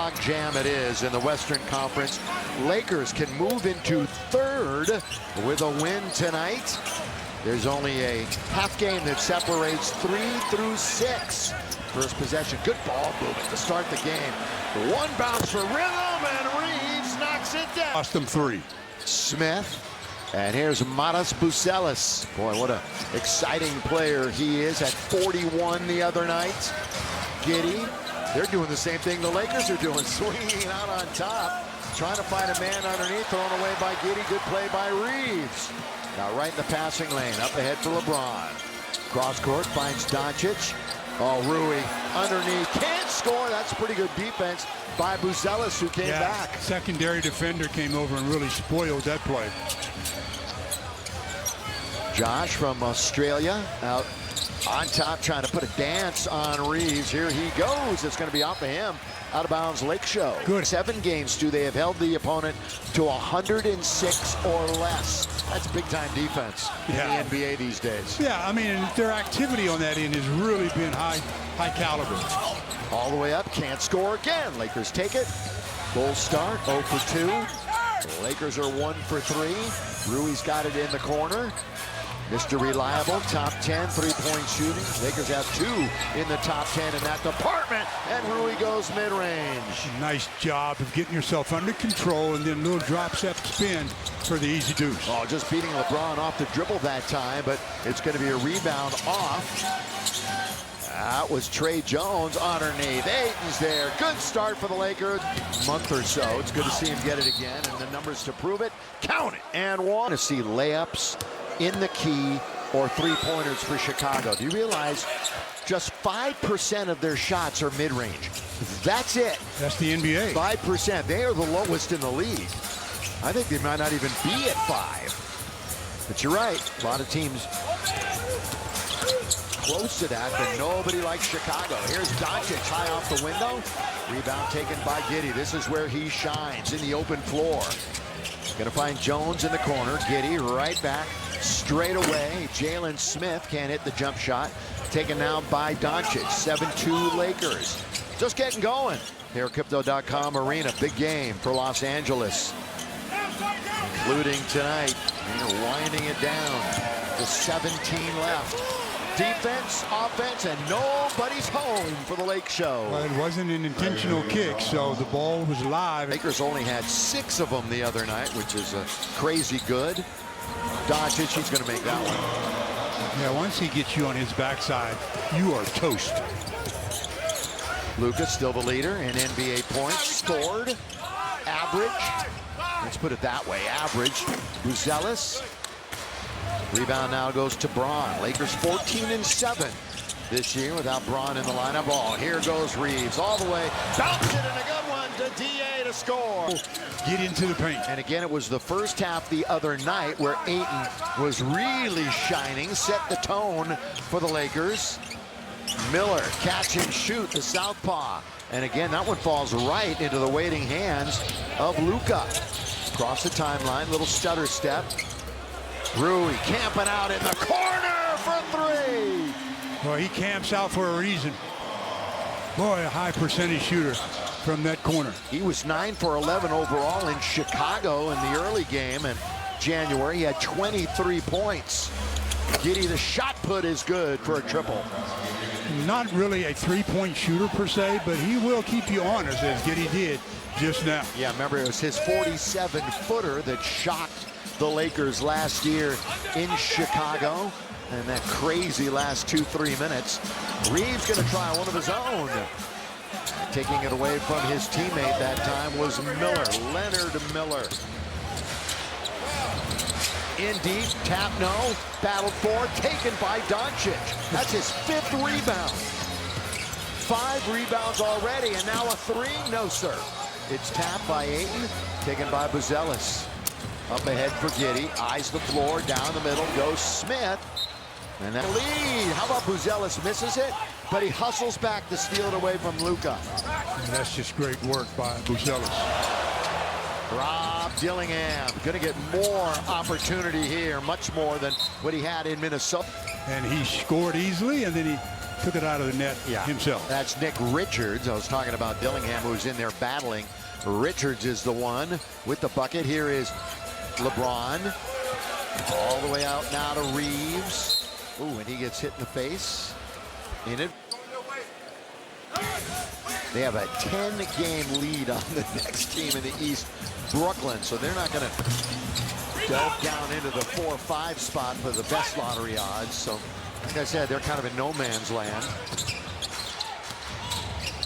logjam it is in the Western Conference. Lakers can move into third with a win tonight. There's only a half game that separates 3 through 6. First possession, good ball movement to start the game. One bounce for rhythm, and Reeves knocks it down. Lost them 3. Smith, and here's 1ST+2ND. Boy, what an exciting player he is at 41 the other night. Giddey, they're doing the same thing the Lakers are doing, swinging out on top, trying to find a man underneath, thrown away by Giddey. Good play by Reeves. Now right in the passing lane, up ahead for LeBron. Cross court, finds Doncic. Oh, Rui underneath, can't score. That's pretty good defense by Buzelis, who came back. Secondary defender came over and really spoiled that play. Josh from Australia out on top, trying to put a dance on Reeves. Here he goes. It's going to be off of him. Out of bounds, Lake Show. Good. 7 games, they have held the opponent to 106 or less. That's big time defense in the NBA these days. Yeah, I mean, their activity on that end has really been high caliber. All the way up, can't score again. Lakers take it. Full start, 0 for 2. The Lakers are 1 for 3. Rui's got it in the corner. Mr. Reliable, top 10 3-point shooting. Lakers have 2 in the top 10 in that department, and Rui goes mid-range. Nice job of getting yourself under control and then a little drop step spin for the easy deuce. Oh, just beating LeBron off the dribble that time, but it's going to be a rebound off. That was Trey Jones underneath. Ayton's there. Good start for the Lakers. Month or so. It's good to see him get it again, and the numbers to prove it. Count it. And one. To see layups in the key or 3-pointers for Chicago. Do you realize just 5% of their shots are mid-range? That's it. That's the NBA. 5%. They are the lowest in the league. I think they might not even be at 5. But you're right. A lot of teams close to that, but nobody like Chicago. Here's Doncic high off the window. Rebound taken by Giddey. This is where he shines, in the open floor. Gonna find Jones in the corner. Giddey right back. Straight away, Jalen Smith can't hit the jump shot. Taken now by Doncic. 7-2 Lakers. Just getting going here at Crypto.com Arena. Big game for Los Angeles, including tonight. They're winding it down. Just 17 left. Defense, offense, and nobody's home for the Lake Show. Well, it wasn't an intentional kick, so the ball was live. Lakers only had 6 of them the other night, which is crazy good. Doncic, he's going to make that one. Yeah, once he gets you on his backside, you are toast. Luka still the leader in NBA points. Scored. Average. Let's put it that way. Average. Buzelis. Rebound now goes to Braun. Lakers 14-7 this year without Braun in the lineup. Oh, here goes Reeves all the way. Bounce it, and a good one to DA to score. Get into the paint. And again, it was the first half the other night where Ayton was really shining, set the tone for the Lakers. Miller, catch and shoot, the southpaw. And again, that one falls right into the waiting hands of Luka. Across the timeline, little stutter step. Rui camping out in the corner for 3. Well, he camps out for a reason. Boy, a high percentage shooter from that corner. He was 9 for 11 overall in Chicago in the early game in January. He had 23 points. Giddey, the shot put is good for a triple. Not really a 3-point shooter per se, but he will keep you honest, as Giddey did just now. Yeah, remember, it was his 47-footer that shocked the Lakers last year in Chicago. And that crazy last 2-3 minutes. Reeves going to try one of his own. Taking it away from his teammate that time was Miller, Leonard Miller. In deep, tap no, battle for, taken by Doncic. That's his 5th rebound. 5 rebounds already, and now a 3, no sir. It's tapped by Ayton, taken by Buzelis. Up ahead for Giddey, eyes the floor, down the middle, goes Smith. And that lead, how about Buzelis misses it, but he hustles back to steal it away from Luka. And that's just great work by Buzelis. Rob Dillingham going to get more opportunity here, much more than what he had in Minnesota. And he scored easily, and then he took it out of the net himself. That's Nick Richards. I was talking about Dillingham, who's in there battling. Richards is the one with the bucket. Here is LeBron. All the way out now to Reeves. Ooh, and he gets hit in the face. In it. They have a 10-game lead on the next team in the East, Brooklyn. So they're not going to delve down into the 4 or 5 spot for the best lottery odds. So, like I said, they're kind of in no man's land.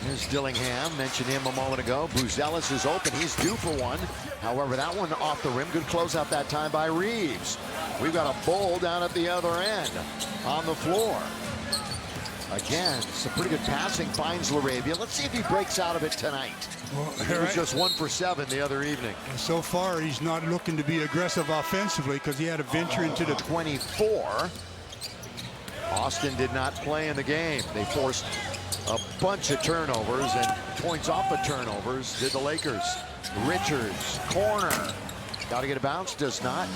Here's Dillingham, mentioned him a moment ago. Buzelis is open, he's due for one. However, that one off the rim, good closeout that time by Reeves. We've got a Bull down at the other end on the floor. Again, some pretty good passing, finds LaRavia. Let's see if he breaks out of it tonight. Well, he was just 1 for 7 the other evening. And so far, he's not looking to be aggressive offensively because he had to venture into the 24. Austin did not play in the game. They forced a bunch of turnovers, and points off of turnovers did the Lakers. Richards, corner. Got to get a bounce, does not.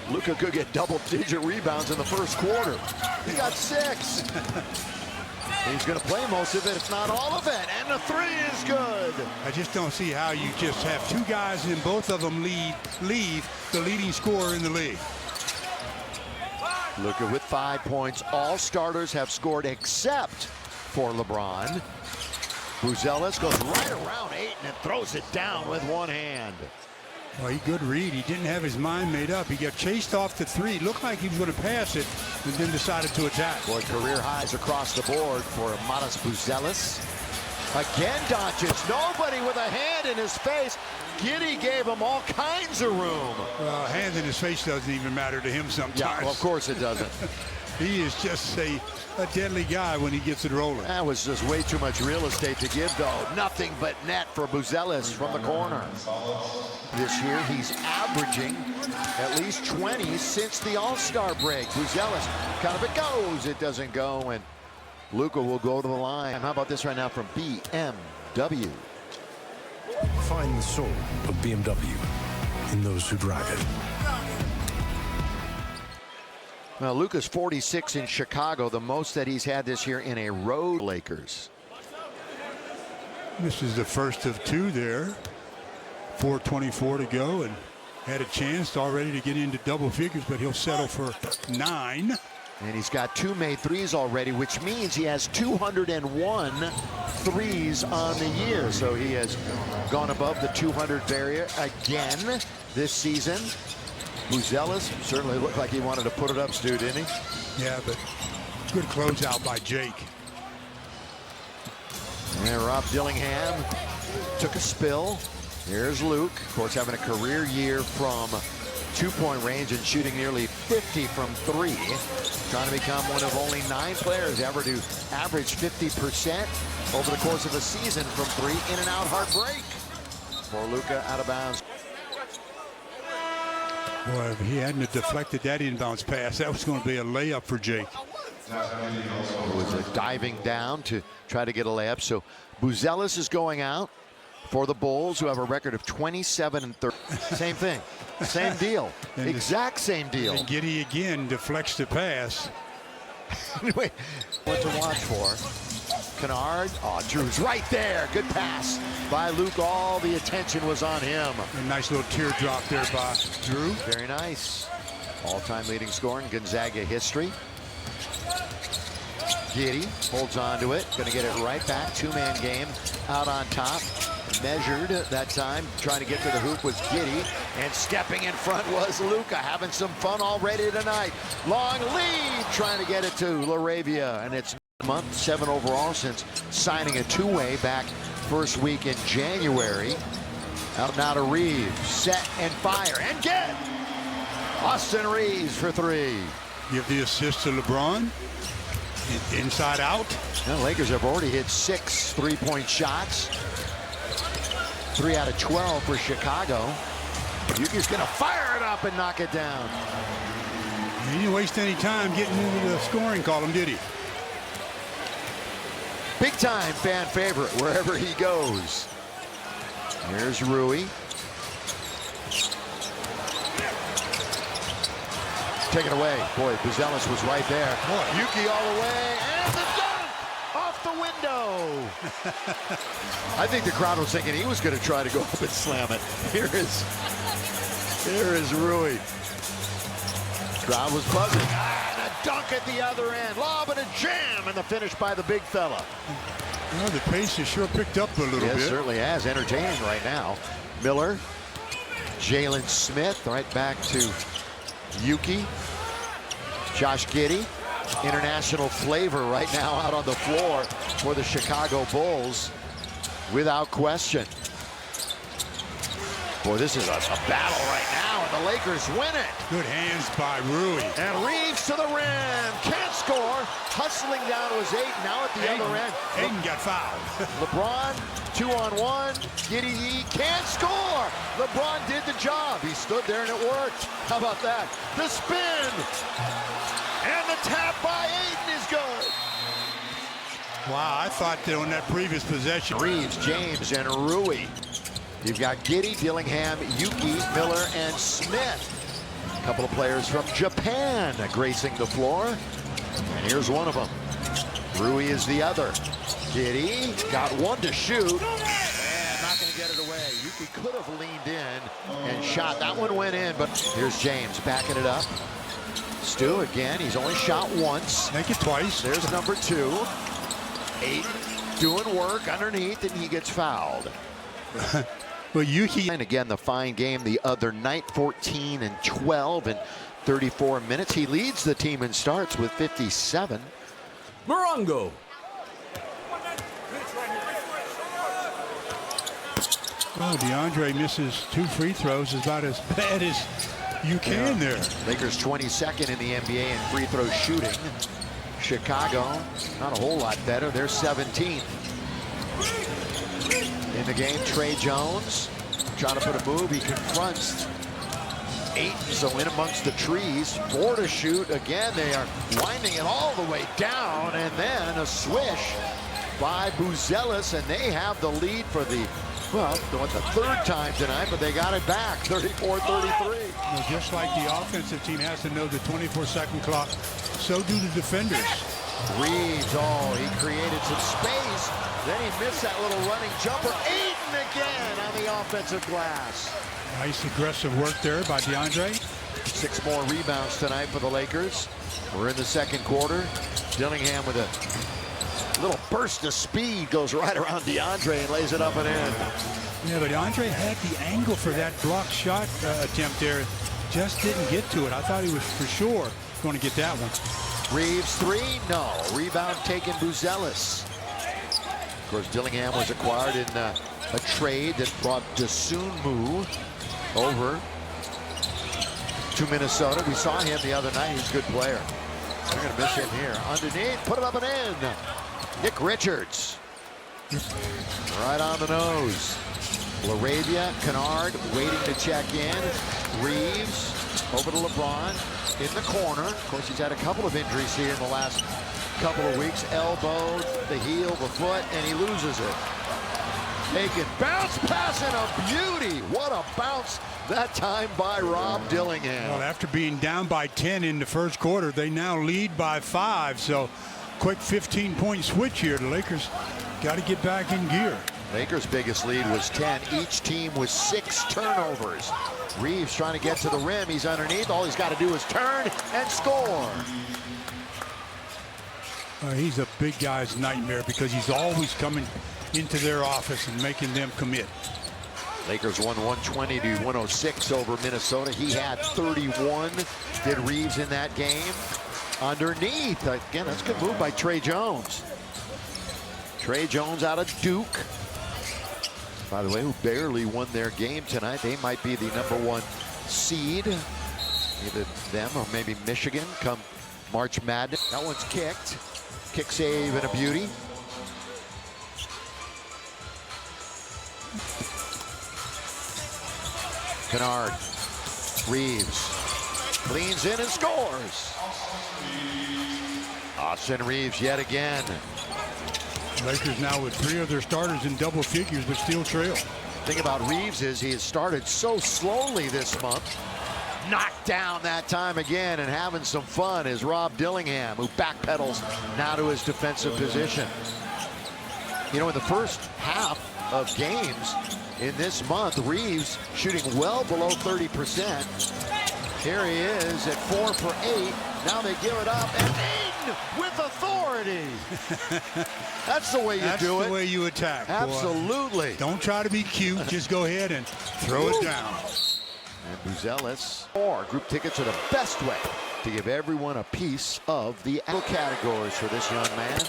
Luka could get double-digit rebounds in the first quarter. He got 6. He's going to play most of it, if not all of it, and the 3 is good. I just don't see how you just have 2 guys and both of them leave the leading scorer in the league. Luka with 5 points. All starters have scored except for LeBron. Buzelis goes right around 8 and throws it down with one hand. Well, he good read. He didn't have his mind made up. He got chased off the 3. Looked like he was going to pass it, and then decided to attack. Boy, career highs across the board for Matas Buzelis. Again, Doncic. Nobody with a hand in his face. Giddey gave him all kinds of room. Well, a hand in his face doesn't even matter to him sometimes. Yeah, well, of course it doesn't. He is just a deadly guy when he gets it rolling. That was just way too much real estate to give, though. Nothing but net for Buzelis from the corner. This year, he's averaging at least 20 since the All-Star break. Buzelis, kind of it goes, it doesn't go, and Luka will go to the line. How about this right now from BMW? Find the soul of BMW in those who drive it. Well, Luka's 46 in Chicago, the most that he's had this year in a road Lakers. This is the first of 2 there. 4:24 to go, and had a chance already to get into double figures, but he'll settle for 9. And he's got 2 made threes already, which means he has 201 threes on the year. So he has gone above the 200 barrier again this season. Buzelis certainly looked like he wanted to put it up, Stu, didn't he? Yeah, but good closeout by Jake. And Rob Dillingham took a spill. Here's Luke, of course, having a career year from 2-point range and shooting nearly 50 from 3. Trying to become one of only 9 players ever to average 50% over the course of a season from 3. In and out, hard break for Luka, out of bounds. Boy, if he hadn't have deflected that inbounds pass, that was going to be a layup for Jake. It was a diving down to try to get a layup. So Buzelis is going out for the Bulls, who have a record of 27 and 30. Same thing. Same deal. Exact same deal. And Giddey again deflects the pass. Anyway, what to watch for. Kennard. Oh, Drew's right there. Good pass by Luke. All the attention was on him. A nice little teardrop there by Drew. Very nice. All-time leading scorer in Gonzaga history. Giddey holds on to it. Going to get it right back. 2-man game out on top. Measured that time. Trying to get to the hoop was Giddey. And stepping in front was Luka. Having some fun already tonight. Long lead. Trying to get it to LaRavia. And it's month 7 overall since signing a 2-way back first week in January. Out now to Reeves. Set and fire. And get! Austin Reeves for 3. Give the assist to LeBron. Inside out. The Lakers have already hit 6 3-point shots. 3 out of 12 for Chicago. Yuki's gonna fire it up and knock it down. He didn't waste any time getting into the scoring column, did he? Big time fan favorite wherever he goes. Here's Rui. Take it away. Boy, Buzelis was right there. Yuki all the way, and the the window. I think the crowd was thinking he was going to try to go up and slam it. Here is Rui. Crowd was buzzing. And a dunk at the other end. Lob and a jam, and the finish by the big fella. Well, the pace has sure picked up a little bit. It certainly has. Entertaining right now. Miller, Jalen Smith, right back to Yuki. Josh Giddey, international flavor right now out on the floor for the Chicago Bulls, without question. Boy, this is a battle right now, and the Lakers win it. Good hands by Rui. And Reeves to the rim. Can't score. Hustling down was Ayton. Now at the other end. Ayton got fouled. LeBron, 2-on-1. Giddey can't score. LeBron did the job. He stood there and it worked. How about that? The spin. And the tap by Ayton is good. Wow, I thought that on that previous possession. Reeves, James, and Rui. You've got Giddey, Dillingham, Yuki, Miller, and Smith. A couple of players from Japan gracing the floor. And here's one of them. Rui is the other. Giddey got one to shoot. And not going to get it away. Yuki could have leaned in and shot. That one went in, but here's James backing it up. Stu again. He's only shot once. Make it twice. There's number 2. Ayton doing work underneath, and he gets fouled. Well, Yuki. And again, the fine game the other night, 14 and 12 in 34 minutes. He leads the team in starts with 57. Morongo. Oh, DeAndre misses 2 free throws. Is about as bad as you can there. Lakers 22nd in the NBA in free throw shooting. Chicago, not a whole lot better. They're 17th. In the game, Trey Jones trying to put a move. He confronts Ayton, so in amongst the trees. 4 to shoot. Again, they are winding it all the way down, and then a swish by Buzelis, and they have the lead for the, well, the 3rd time tonight, but they got it back, 34-33. Well, just like the offensive team has to know the 24-second clock, so do the defenders. Reeves, oh, he created some space. Then he missed that little running jumper. Ayton again on the offensive glass. Nice aggressive work there by DeAndre. 6 more rebounds tonight for the Lakers. We're in the 2nd quarter. Dillingham with a little burst of speed goes right around DeAndre and lays it up and in. Yeah, but DeAndre had the angle for that block shot attempt there. Just didn't get to it. I thought he was for sure going to get that one. Reeves 3, no. Rebound taken, Buzelis. Of course, Dillingham was acquired in a trade that brought Dosunmu over to Minnesota. We saw him the other night. He's a good player. They're going to miss him here. Underneath, put it up and in. Nick Richards. Right on the nose. LaRavia, Kennard waiting to check in. Reeves over to LeBron in the corner. Of course, he's had a couple of injuries here in the last couple of weeks. Elbowed, the heel, the foot, and he loses it. Taken, bounce pass and a beauty. What a bounce that time by Rob Dillingham. Well, after being down by 10 in the 1st quarter, they now lead by 5. So quick 15-point switch here. The Lakers got to get back in gear. Lakers' biggest lead was 10. Each team with 6 turnovers. Reeves trying to get to the rim. He's underneath. All he's got to do is turn and score. He's a big guy's nightmare because he's always coming into their office and making them commit. Lakers won 120 to 106 over Minnesota. He had 31. Did Reeves in that game. Underneath. Again, that's a good move by Trey Jones. Trey Jones out of Duke. By the way, who barely won their game tonight. They might be the #1 seed. Either them or maybe Michigan come March Madness. That one's kicked. Kick save and a beauty. Kennard. Reeves. Leans in and scores. Austin Reeves yet again. Lakers now with 3 of their starters in double figures, but still trail. Thing about Reeves is he has started so slowly this month. Knocked down that time again, and having some fun is Rob Dillingham, who backpedals now to his defensive position. You know, in the first half of games in this month, Reeves shooting well below 30%. Here he is at 4 for 8. Now they give it up, and in with authority. That's the way you do it. That's the way you attack. Absolutely. Boy. Don't try to be cute. Just go ahead and throw it down. And Buzelis. Group tickets are the best way to give everyone a piece of the categories for this young man.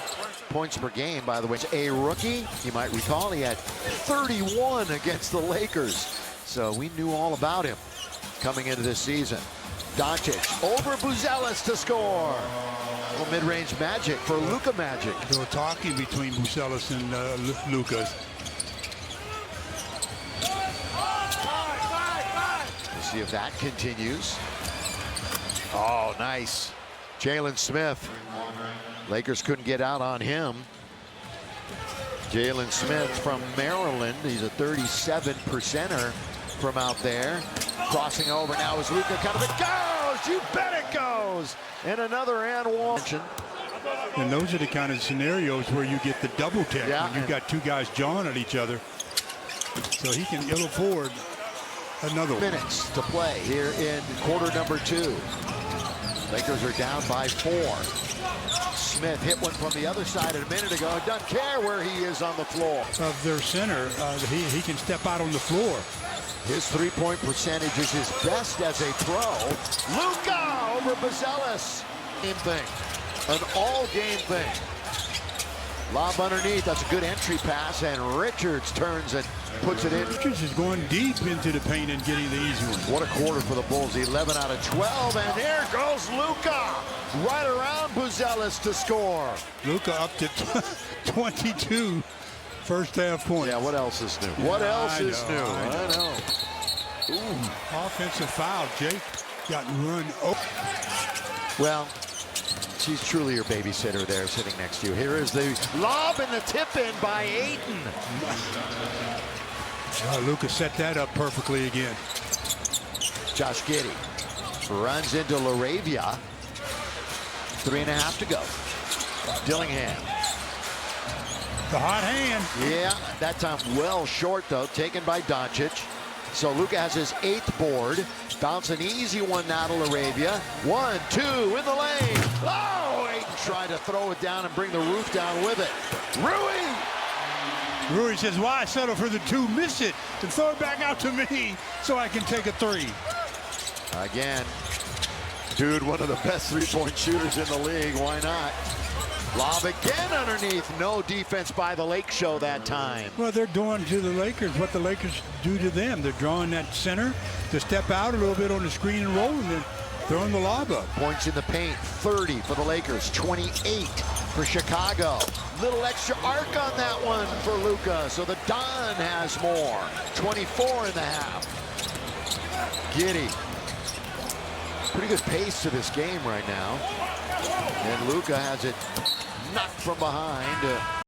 Points per game, by the way, a rookie. You might recall he had 31 against the Lakers. So we knew all about him coming into this season. Doncic over Buzelis to score. A little mid-range magic for Luka Magic. A little talking between Buzelis and Luka. We'll see if that continues. Oh, nice. Jalen Smith. Lakers couldn't get out on him. Jalen Smith from Maryland. He's a 37%er from out there. Crossing over now is Luka. Kind of it goes. You bet it goes. And another and one. And those are the kind of scenarios where you get the double tech. Yeah, when you've got two guys jawing at each other. So he can ill afford another minutes to play here in quarter number 2. Lakers are down by 4. Smith hit one from the other side a minute ago. Doesn't care where he is on the floor. Of their center, he can step out on the floor. His three-point percentage is his best as a pro. Luka over Buzelis. Game thing. An all-game thing. Lob underneath. That's a good entry pass, and Richards turns and puts it in. Richards is going deep into the paint and getting the easy one. What a quarter for the Bulls. 11 out of 12, and there goes Luka. Right around Buzelis to score. Luka up to 22 first half points. Yeah, what else is new? What else is new? I know. Ooh. Offensive foul. Jake got run. Oh. Well, she's truly your babysitter there sitting next to you. Here is the lob and the tip in by Ayton. Luka set that up perfectly again. Josh Giddey runs into LaRavia. 3.5 to go. Dillingham. The hot hand. Yeah, that time well short though, taken by Doncic. So Luka has his 8th board. Bounce an easy one now to LaRavia. 1, 2 in the lane. Oh, Ayton tried to throw it down and bring the roof down with it. Rui says, why settle for the 2? Miss it and throw it back out to me so I can take a 3. Again, dude, one of the best three-point shooters in the league. Why not? Lob again underneath. No defense by the Lake Show that time. Well, they're doing to the Lakers what the Lakers do to them. They're drawing that center to step out a little bit on the screen and roll, and then throwing the lob up. Points in the paint, 30 for the Lakers, 28 for Chicago. Little extra arc on that one for Luka, so the Don has more. 24 in the half. Giddey. Pretty good pace to this game right now. And Luka has it knocked from behind.